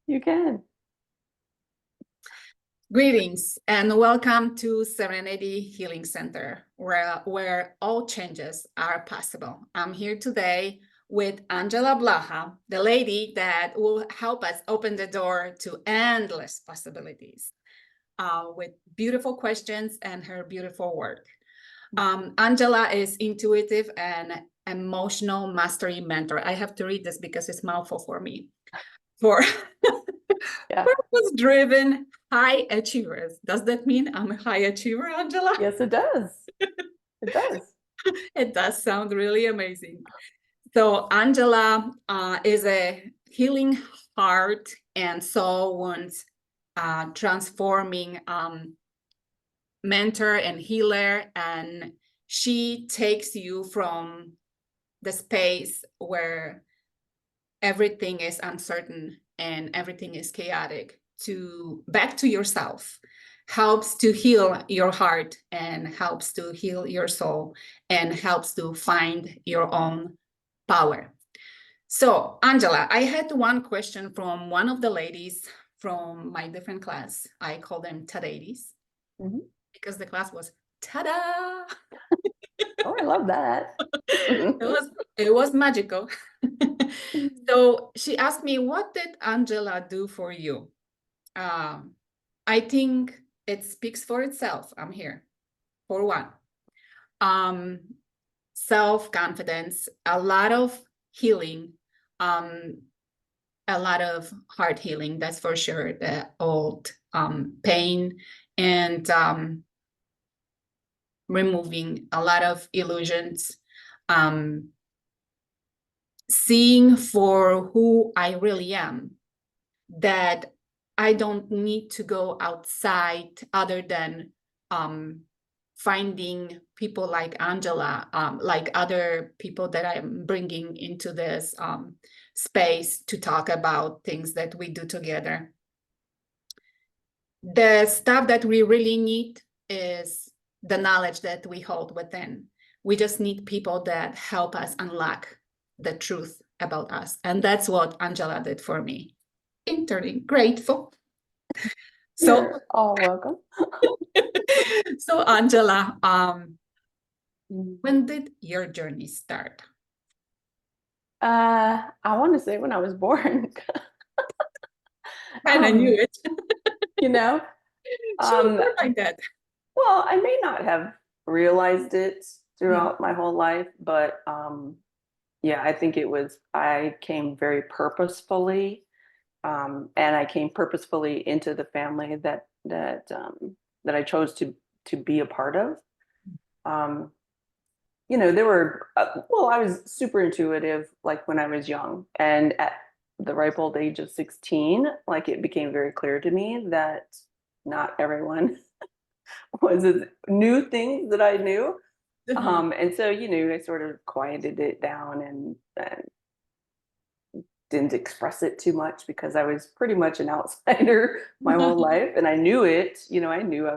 You can. Greetings and welcome to Serenity Healing Center, where all changes are possible. I'm here today with Angela Blaha, the lady that will help us open the door to endless possibilities with beautiful questions and her beautiful work. Angela is intuitive and emotional mastery mentor. I have to read this because it's mouthful for me. For purpose-driven high achievers. Does that mean I'm a high achiever, Angela? Yes, it does. It does. It does sound really amazing. So Angela is a healing heart and soul wounds transforming mentor and healer, and she takes you from the space where everything is uncertain and everything is chaotic to back to yourself, helps to heal your heart and helps to heal your soul and helps to find your own power. So Angela, I had one question from one of the ladies from my different class. I call them Tadadies because the class was ta-da. Oh, I love that. It was magical. So she asked me, what did Angela do for you? I think it speaks for itself. I'm here for one. Self-confidence, a lot of healing, a lot of heart healing, that's for sure, the old pain and removing a lot of illusions, seeing for who I really am, that I don't need to go outside other than finding people like Angela, like other people that I'm bringing into this space to talk about things that we do together. The stuff that we really need is the knowledge that we hold within. We just need people that help us unlock the truth about us. And that's what Angela did for me. Eternally grateful. So you're all welcome. So Angela, when did your journey start? I want to say when I was born. And I knew it. You know, like that. Well, I may not have realized it throughout my whole life, but yeah, I think I came very purposefully, and I came purposefully into the family that I chose to be a part of. There were I was super intuitive, like when I was young, and at the ripe old age of 16, like it became very clear to me that not everyone knew things that I knew. And so, I sort of quieted it down and didn't express it too much because I was pretty much an outsider my whole life. And I knew it, I knew I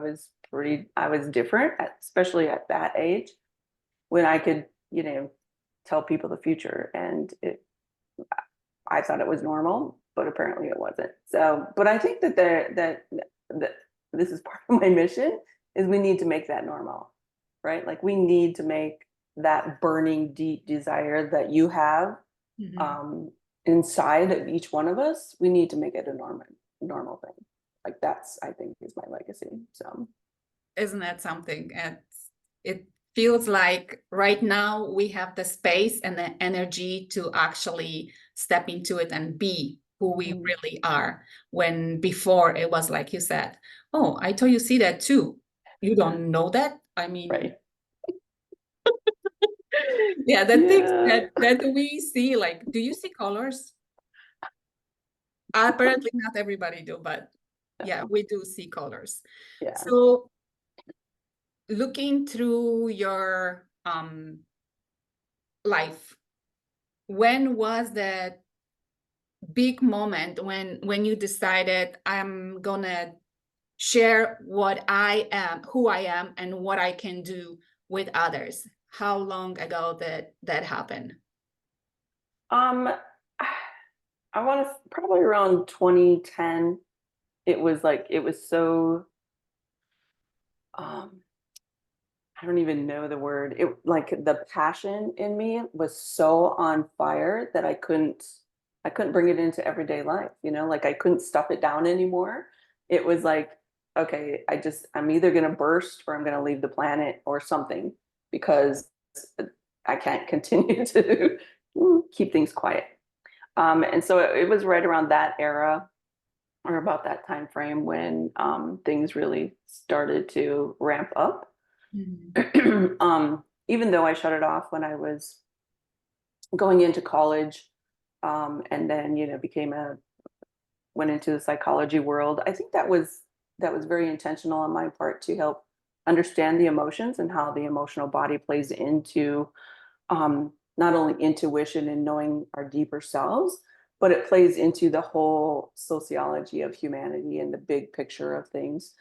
was different, especially at that age when I could, tell people the future. And I thought it was normal, but apparently it wasn't. So, but I think that this is part of my mission is we need to make that normal, right? Like we need to make that burning deep desire that you have inside of each one of us. We need to make it a normal thing. Like that's, I think, is my legacy. So isn't that something? It feels like right now we have the space and the energy to actually step into it and be who we really are, when before it was like you said, oh, I told you see that too. You don't know that? I mean, right. Yeah, the things that we see, like, do you see colors? Apparently not everybody do, but yeah, we do see colors. Yeah. So looking through your life, when was that big moment when you decided I'm gonna share what I am, who I am, and what I can do with others? How long ago that happened? I want to probably around 2010. It was like, it was so, um, I don't even know the word. It like the passion in me was so on fire that I couldn't bring it into everyday life, you know, like I couldn't stuff it down anymore. It was like, okay, I'm either gonna burst or I'm gonna leave the planet or something because I can't continue to keep things quiet. And so it was right around that era or about that time frame when things really started to ramp up. Mhm. Even though I shut it off when I was going into college, and then became a went into the psychology world. I think that was very intentional on my part to help understand the emotions and how the emotional body plays into not only intuition and knowing our deeper selves, but it plays into the whole sociology of humanity and the big picture of things.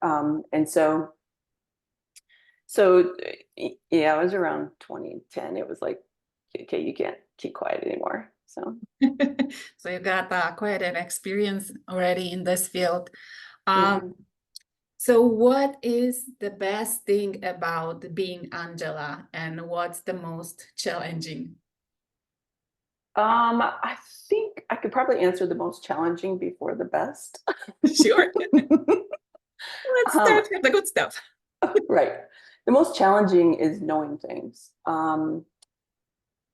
And so yeah, it was around 2010. It was like, okay, you can't keep quiet anymore. So So you got quite an experience already in this field. yeah. So what is the best thing about being Angela, and what's the most challenging? I think I could probably answer the most challenging before the best. Sure. Let's um, start with the good stuff. right. The most challenging is knowing things.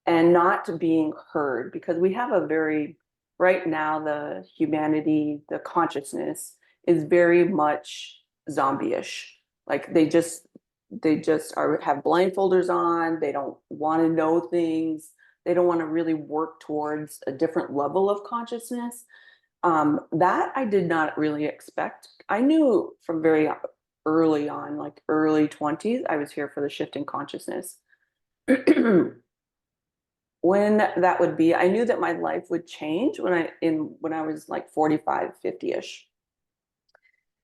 And not being heard because we have a very right now the humanity the consciousness is very much zombie-ish, like they just are have blindfolders on, they don't want to know things, they don't want to really work towards a different level of consciousness. That I did not really expect. I knew from very early on, like early 20s, I was here for the shift in consciousness. When that would be, I knew that my life would change when I was like 45, 50-ish.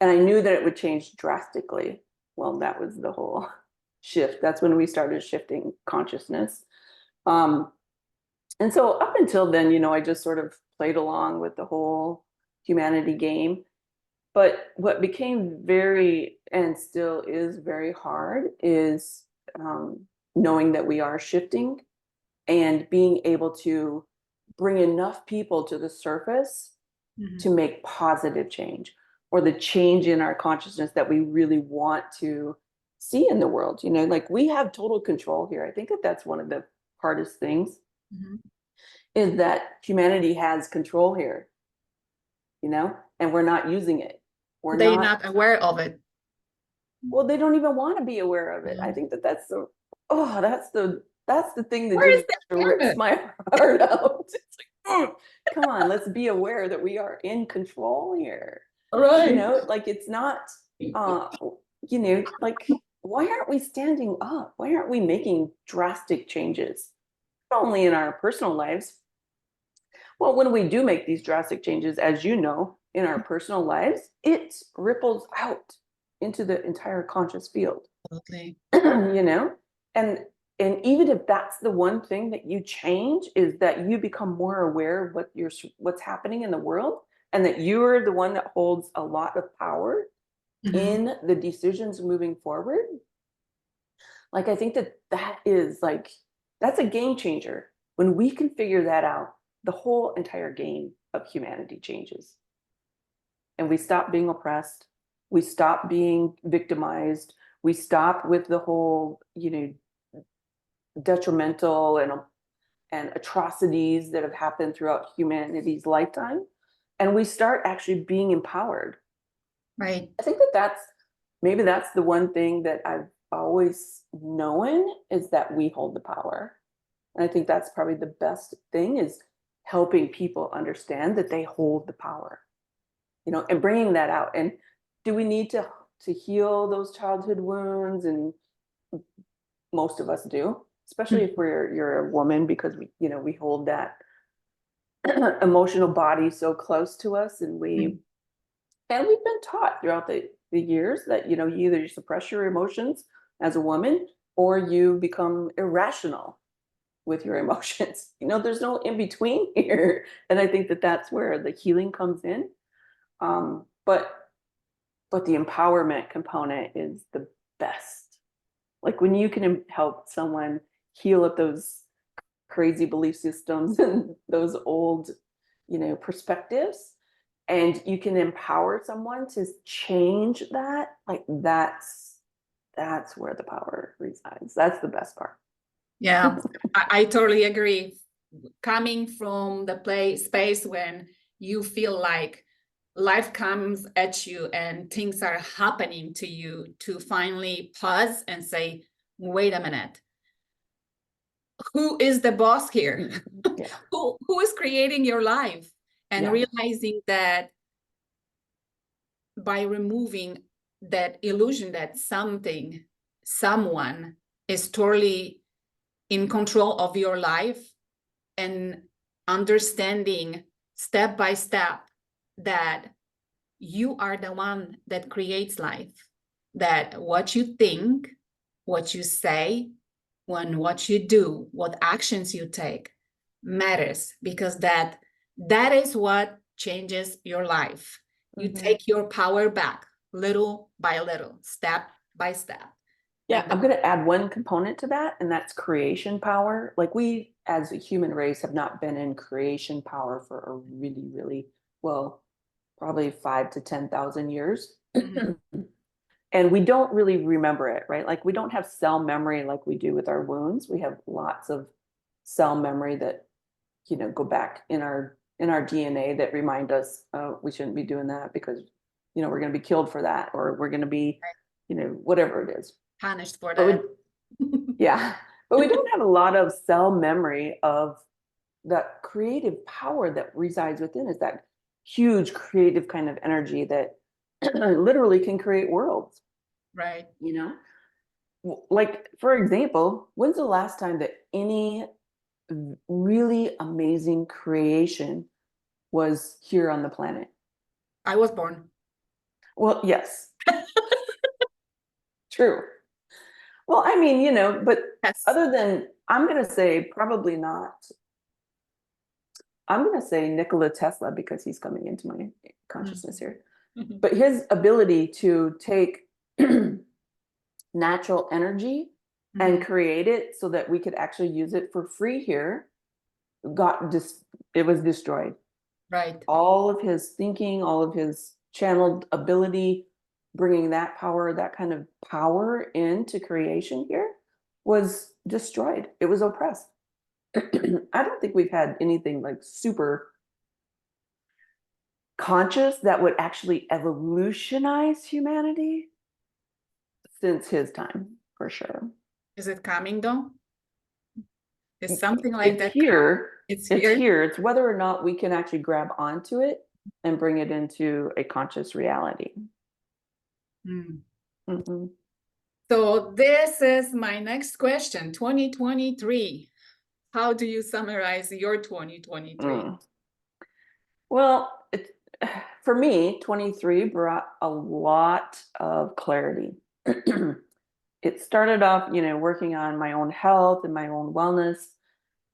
And I knew that it would change drastically. Well, that was the whole shift. That's when we started shifting consciousness. Um, and so up until then, I just sort of played along with the whole humanity game. But what became very and still is very hard is knowing that we are shifting and being able to bring enough people to the surface Mhm. to make positive change or the change in our consciousness that we really want to see in the world. Like we have total control here. I think that that's one of the hardest things Mhm. is that humanity has control here, and we're not using it. We're They're not, not aware of it. well, they don't even want to be aware of it. I Mhm. think that oh, that's the thing that Where just is the rips awareness? my heart out. It's like, come on, let's be aware that we are in control here. All right. Like it's not, uh, like why aren't we standing up? Why aren't we making drastic changes? Not only in our personal lives. Well, when we do make these drastic changes, as you know, in our personal lives, it ripples out into the entire conscious field. Absolutely. you know and and even if that's the one thing that you change is that you become more aware of what's happening in the world, and that you're the one that holds a lot of power Mhm. in the decisions moving forward. Like I think that that is like that's a game changer. When we can figure that out, the whole entire game of humanity changes, and we stop being oppressed, we stop being victimized, we stop with the whole detrimental and atrocities that have happened throughout humanity's lifetime, and we start actually being empowered. Right. I think that that's the one thing that I've always known is that we hold the power. And I think that's probably the best thing is helping people understand that they hold the power, and bringing that out. And do we need to heal those childhood wounds? And most of us do, especially if Mhm. you're a woman, because we hold that emotional body so close to us, and Mhm. we've been taught throughout the years that you either suppress your emotions as a woman or you become irrational with your emotions. There's no in between here. And I think that that's where the healing comes in. But the empowerment component is the best. Like when you can help someone heal up those crazy belief systems and those old, perspectives, and you can empower someone to change that, like that's where the power resides. That's the best part. Yeah, I totally agree. Coming from the space when you feel like life comes at you and things are happening to you, to finally pause and say, wait a minute, who is the boss here? Yeah. Who is creating your life? And Yeah. realizing that by removing that illusion that someone is totally in control of your life, and understanding step by step that you are the one that creates life, that what you think, what you say, what you do, what actions you take matters, because that is what changes your life. You take your power back little by little, step by step. Yeah, I'm going to add one component to that, and that's creation power. Like we, as a human race, have not been in creation power for a really, really, well, probably 5 to 10,000 years. And we don't really remember it, right? Like we don't have cell memory like we do with our wounds. We have lots of cell memory that, go back in our DNA that remind us, oh, we shouldn't be doing that because, we're going to be killed for that, or we're going to be, whatever it is. Punished for that. Yeah, but we don't have a lot of cell memory of that creative power that resides within us, that huge creative kind of energy that literally can create worlds. Right. Like, for example, when's the last time that any really amazing creation was here on the planet? I was born. Well, yes. True. Well, I mean, but Yes. other than, I'm going to say probably not. I'm going to say Nikola Tesla because he's coming into my consciousness here. But his ability to take natural energy and create it so that we could actually use it for free here it was destroyed. Right. All of his thinking, all of his channeled ability, bringing that power, that kind of power into creation here was destroyed. It was oppressed. I don't think we've had anything like super conscious that would actually evolutionize humanity since his time, for sure. Is it coming though? Is something like It's that? here. It's It's here. here. It's whether or not we can actually grab onto it and bring it into a conscious reality. So this is my next question. 2023. How do you summarize your 2023? Well, for me, 23 brought a lot of clarity. It started off, working on my own health and my own wellness.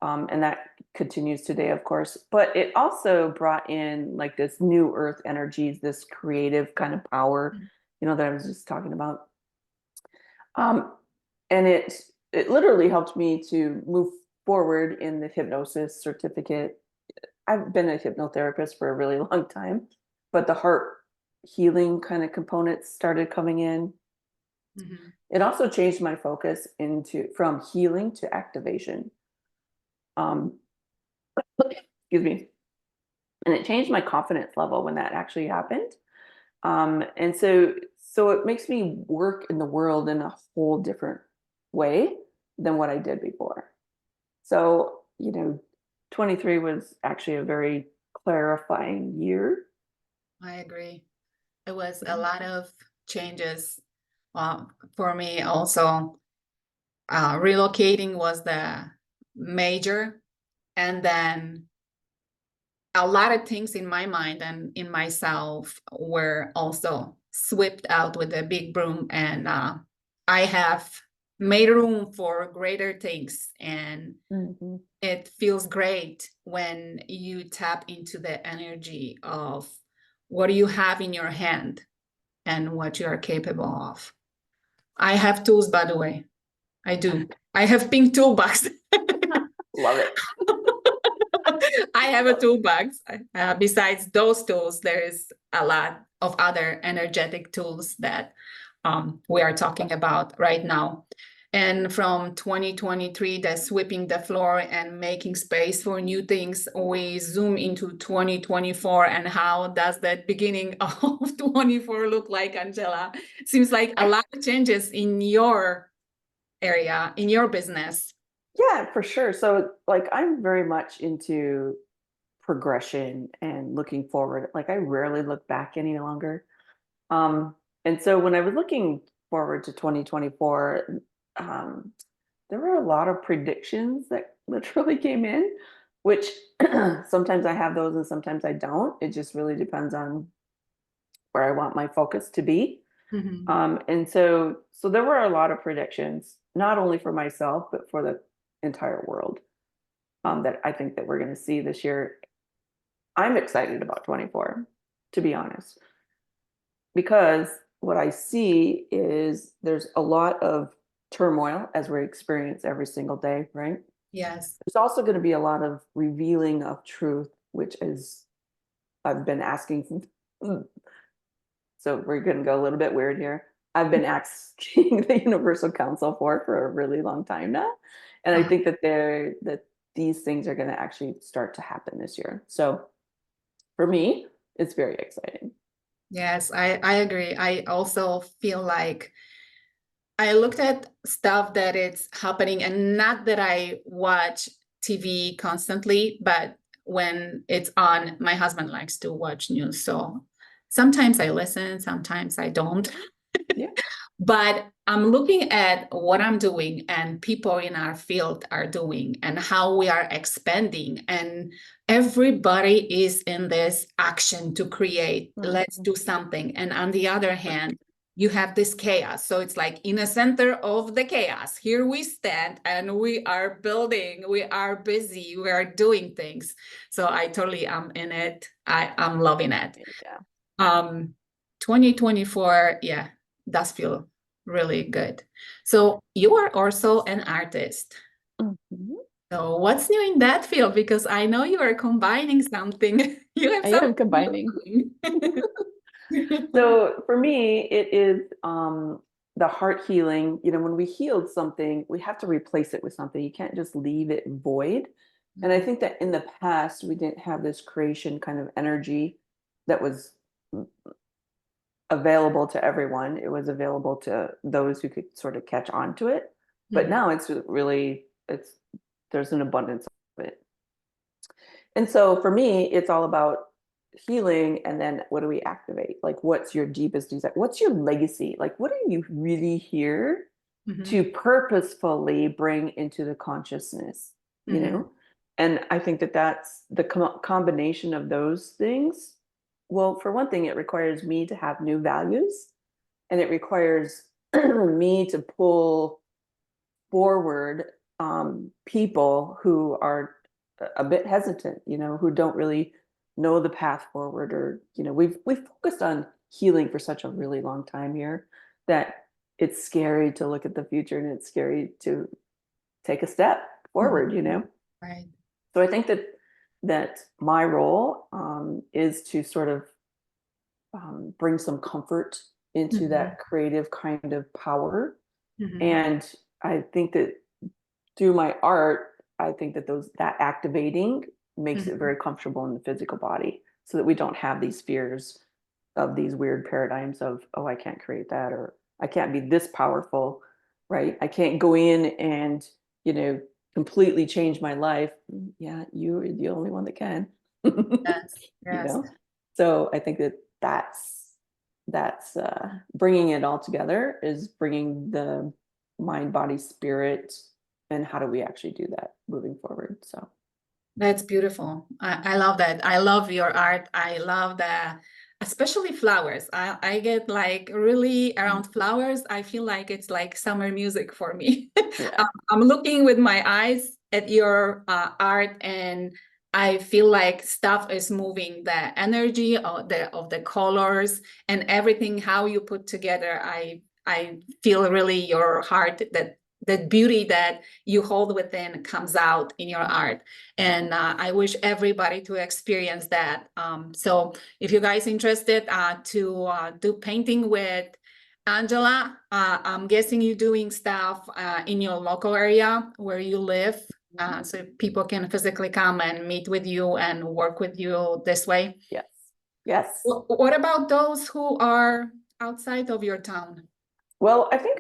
And that continues today, of course. But it also brought in like this new earth energies, this creative kind of power, that I was just talking about. And it literally helped me to move forward in the hypnosis certificate. I've been a hypnotherapist for a really long time, but the heart healing kind of components started coming in. It also changed my focus from healing to activation. Excuse me. And it changed my confidence level when that actually happened. And so it makes me work in the world in a whole different way than what I did before. So, 23 was actually a very clarifying year. I agree. It was a lot of changes. For me also, relocating was the major, and then a lot of things in my mind and in myself were also swept out with a big broom. And I have made room for greater things. And Mm-hmm. it feels great when you tap into the energy of what you have in your hand and what you are capable of. I have tools, by the way. I do. I have pink toolbox. Love it. I have a toolbox. Besides those tools, there is a lot of other energetic tools that we are talking about right now. And from 2023, the sweeping the floor and making space for new things, we zoom into 2024. And how does that beginning of 24 look like, Angela? Seems like a lot of changes in your area, in your business. Yeah, for sure. So like I'm very much into progression and looking forward. Like I rarely look back any longer. Um, and so when I was looking forward to 2024, um, there were a lot of predictions that literally came in, which sometimes I have those and sometimes I don't. It just really depends on where I want my focus to be. Mhm. And so there were a lot of predictions, not only for myself, but for the entire world, that I think that we're going to see this year. I'm excited about 24, to be honest, because what I see is there's a lot of turmoil as we experience every single day, right? Yes. There's also going to be a lot of revealing of truth, which is I've been asking. So we're going to go a little bit weird here. I've been asking the Universal Council for a really long time now, and I think that these things are going to actually start to happen this year. So for me, it's very exciting. Yes, I agree. I also feel like I looked at stuff that it's happening, and not that I watch TV constantly, but when it's on, my husband likes to watch news. So sometimes I listen, sometimes I don't. Yeah. But I'm looking at what I'm doing and people in our field are doing and how we are expanding. And everybody is in this action to create, let's Mhm. do something. And on the other hand, you have this chaos. So it's like in the center of the chaos, here we stand and we are building, we are busy, we are doing things. So I totally am in it. I'm loving it. Yeah. 2024, yeah, does feel really good. So you are also an artist. Mhm. So what's new in that field? Because I know you are combining something. You have I something am combining. new. So for me, it is the heart healing. You know, when we healed something, we have to replace it with something. You can't just leave it void. And I think that in the past, we didn't have this creation kind of energy that was available to everyone. It was available to those who could sort of catch on to it. But Mhm, now it's really, it's there's an abundance of it. And so for me, it's all about healing. And then what do we activate? Like, what's your deepest desire? What's your legacy? Like, what are you really here mhm, to purposefully bring into the consciousness, you mhm, know? And I think that that's the combination of those things. Well, for one thing, it requires me to have new values, and it requires me to pull forward people who are a bit hesitant, you know, who don't really know the path forward, or you know, we've focused on healing for such a really long time here that it's scary to look at the future and it's scary to take a step mhm. forward, you know. Right. So I think that my role is to sort of bring some comfort into Mhm, that creative kind of power. mhm, And I think that through my art, I think that that activating makes it mhm, very comfortable in the physical body, so that we don't have these fears of these weird paradigms of, oh, I can't create that, or I can't be this powerful, right? I can't go in and, you know, completely change my life. Yeah, you're the only one that can. yes, You yes. know? So I think that that's bringing it all together, is bringing the mind, body, spirit, and how do we actually do that moving forward. So That's beautiful. I love that. I love your art. I love the especially flowers. I get like really around flowers. I feel like it's like summer music for me. Yeah. I'm looking with my eyes at your art, and I feel like stuff is moving. The energy of the colors and everything, how you put together. I feel really your heart, that beauty that you hold within comes out in your art. And I wish everybody to experience that. So if you guys interested to do painting with Angela, I'm guessing you're doing stuff in your local area where you live, so people can physically come and meet with you and work with you this way. Yes. Yes. What about those who are outside of your town? Well, I think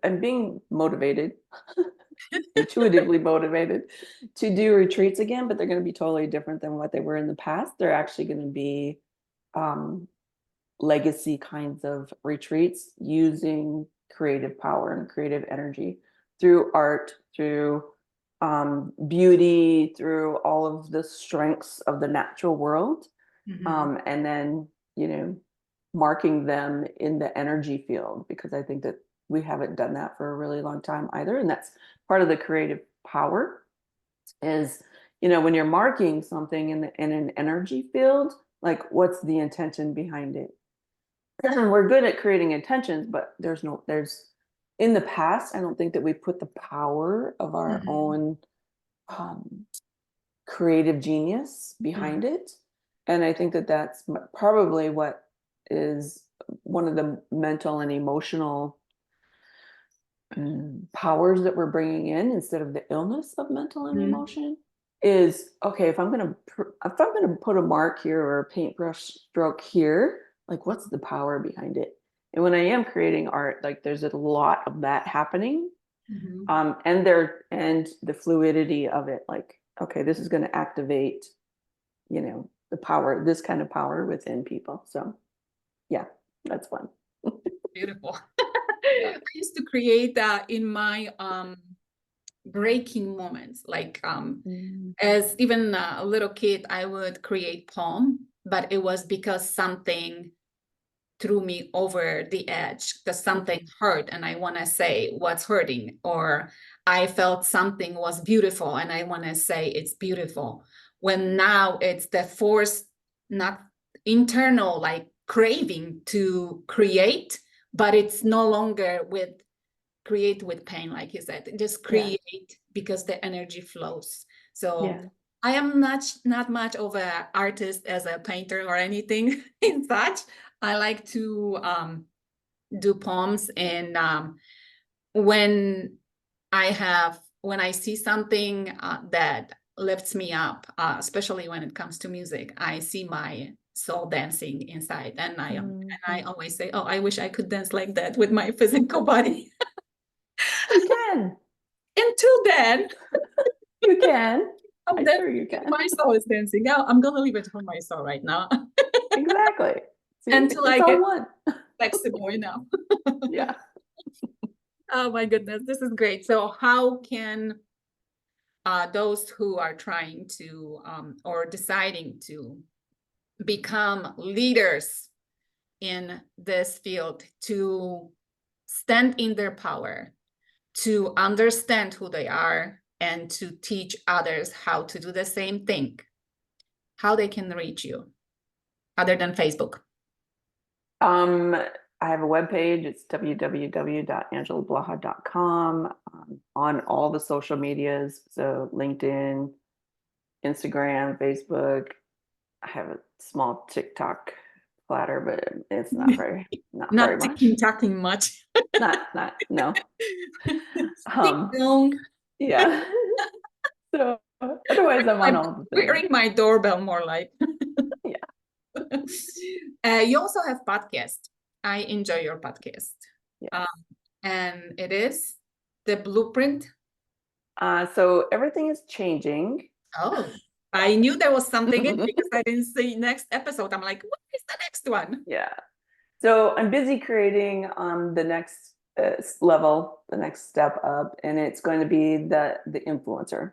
I'm being motivated, intuitively motivated to do retreats again, but they're going to be totally different than what they were in the past. They're actually going to be um, legacy kinds of retreats using creative power and creative energy through art, through beauty, through all of the strengths of the natural world. And then, marking them in the energy field, because I think that we haven't done that for a really long time either. And that's part of the creative power is, when you're marking something in an energy field, like what's the intention behind it? We're good at creating intentions, but there's in the past, I don't think that we put the power of our own um, creative genius behind it. And I think that that's probably what is one of the mental and emotional powers that we're bringing in instead of the illness of mental and emotion is, okay, if I'm going to put a mark here or a paintbrush stroke here, like what's the power behind it? And when I am creating art, like there's a lot of that happening. And the fluidity of it, like, okay, this is going to activate, the power, this kind of power within people. So yeah, that's fun. Beautiful. I used to create that in my breaking moments, like as even a little kid, I would create poem, but it was because something threw me over the edge, because something hurt and I want to say what's hurting, or I felt something was beautiful and I want to say it's beautiful. When now it's the force, not internal, like craving to create, but it's no longer create with pain, like you said, just create because the energy flows. So I am not much of an artist as a painter or anything in such. I like to do poems, and when I see something that lifts me up, especially when it comes to music, I see my soul dancing inside, and I always say, oh, I wish I could dance like that with my physical body. You can. Until then, you can. I'm sure you can. My soul is dancing. Now I'm gonna leave it for my soul right now. Exactly. See, Until it's I all get one. flexible enough. Yeah. Oh my goodness, this is great. So how can those who are trying to or deciding to become leaders in this field to stand in their power, to understand who they are, and to teach others how to do the same thing, how they can reach you other than Facebook? I have a webpage. It's www.angelablaha.com, on all the social medias. So LinkedIn, Instagram, Facebook. I have a small TikTok platter, but it's not very much. Talking much. No. Dong. Yeah. So otherwise, I'm on all the things. Ring my doorbell more like. Yeah. You also have podcast. I enjoy your podcast. Yes. And it is the blueprint. So everything is changing. Oh, I knew there was something in because I didn't see next episode. I'm like, what is the next one? Yeah. So I'm busy creating the next level, the next step up, and it's going to be the influencer.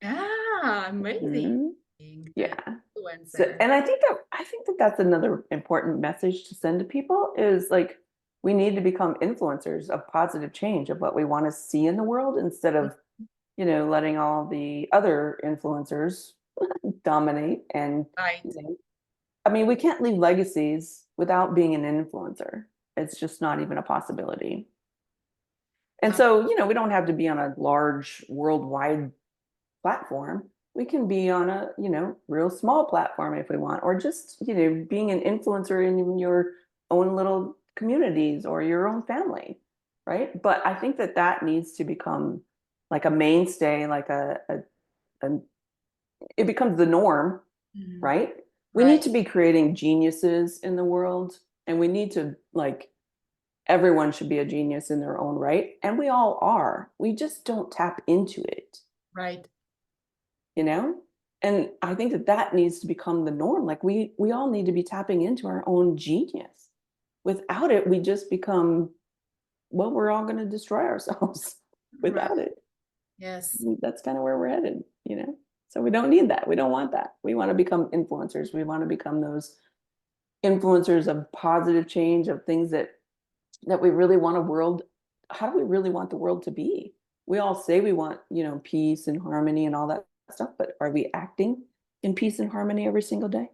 Ah, amazing. Being an Yeah. So, influencer. and I think that that's another important message to send to people is like we need to become influencers of positive change of what we want to see in the world instead of, letting all the other influencers dominate and, Right. you know, I mean, we can't leave legacies without being an influencer. It's just not even a possibility. And Uh, so, we don't have to be on a large worldwide platform. We can be on a, real small platform if we want, or just, being an influencer in your own little communities or your own family, right? But I think that that needs to become like a mainstay, like a it becomes the norm, mhm. right? We Right. need to be creating geniuses in the world, and we need to like everyone should be a genius in their own right, and we all are. We just don't tap into it, Right. you know? And I think that that needs to become the norm. Like we all need to be tapping into our own genius. Without it, we just become, well, we're all going to destroy ourselves Right. without it. Yes. That's kind of where we're headed. So we don't need that. We don't want that. We want to become influencers. We want to become those influencers of positive change, of things that we really want a world. How do we really want the world to be? We all say we want, peace and harmony and all that stuff, but are we acting in peace and harmony every single day?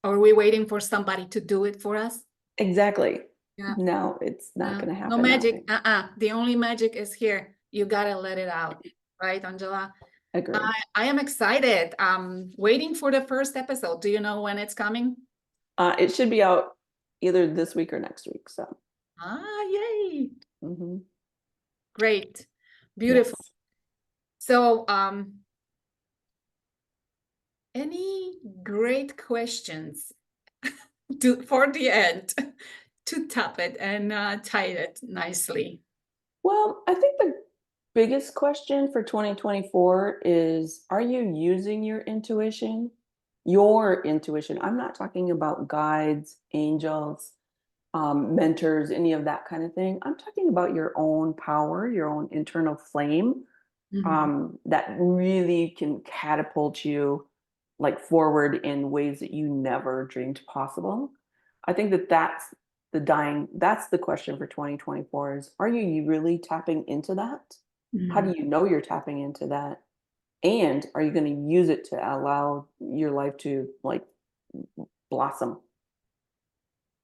Are we waiting for somebody to do it for us? Exactly. Yeah. No, it's not No, going to no happen that way. magic. The only magic is here. You gotta let it out. Right, Angela? Agree. I am excited. Waiting for the first episode. Do you know when it's coming? It should be out either this week or next week. So, Yay. mhm. Great. Beautiful. Yes. So, any great questions for the end to top it and tie it nicely? Well, I think the biggest question for 2024 is, are you using your intuition? Your intuition. I'm not talking about guides, angels, mentors, any of that kind of thing. I'm talking about your own power, your own internal flame, Mhm. that really can catapult you like forward in ways that you never dreamed possible. I think that that's the question for 2024 is, are you really tapping into that? How do Mhm. you know you're tapping into that? And are you going to use it to allow your life to like blossom,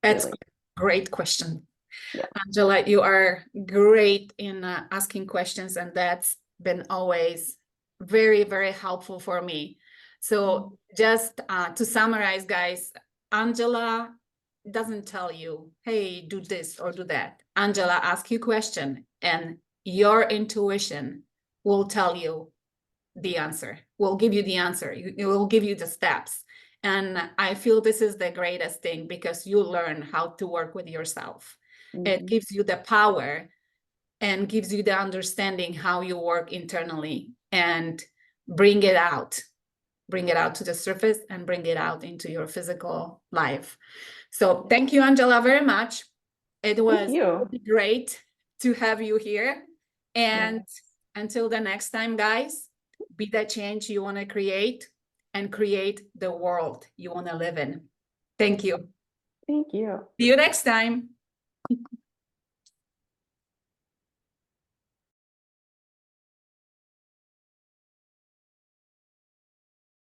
That's really? a great question. Yeah. Angela, you are great in asking questions, and that's been always very, very helpful for me. So, just to summarize, guys, Angela doesn't tell you, hey, do this or do that. Angela asks you a question, and your intuition will tell you the answer, will give you the answer. It will give you the steps. And I feel this is the greatest thing because you learn how to work with yourself. It Mhm. gives you the power and gives you the understanding how you work internally and bring it out, bring it out to the surface and bring it out into your physical life. So thank you, Angela, very much. It Thank was you. really great to have you here. And Yes. until the next time, guys, be the change you want to create and create the world you want to live in. Thank you. Thank you. See you next time.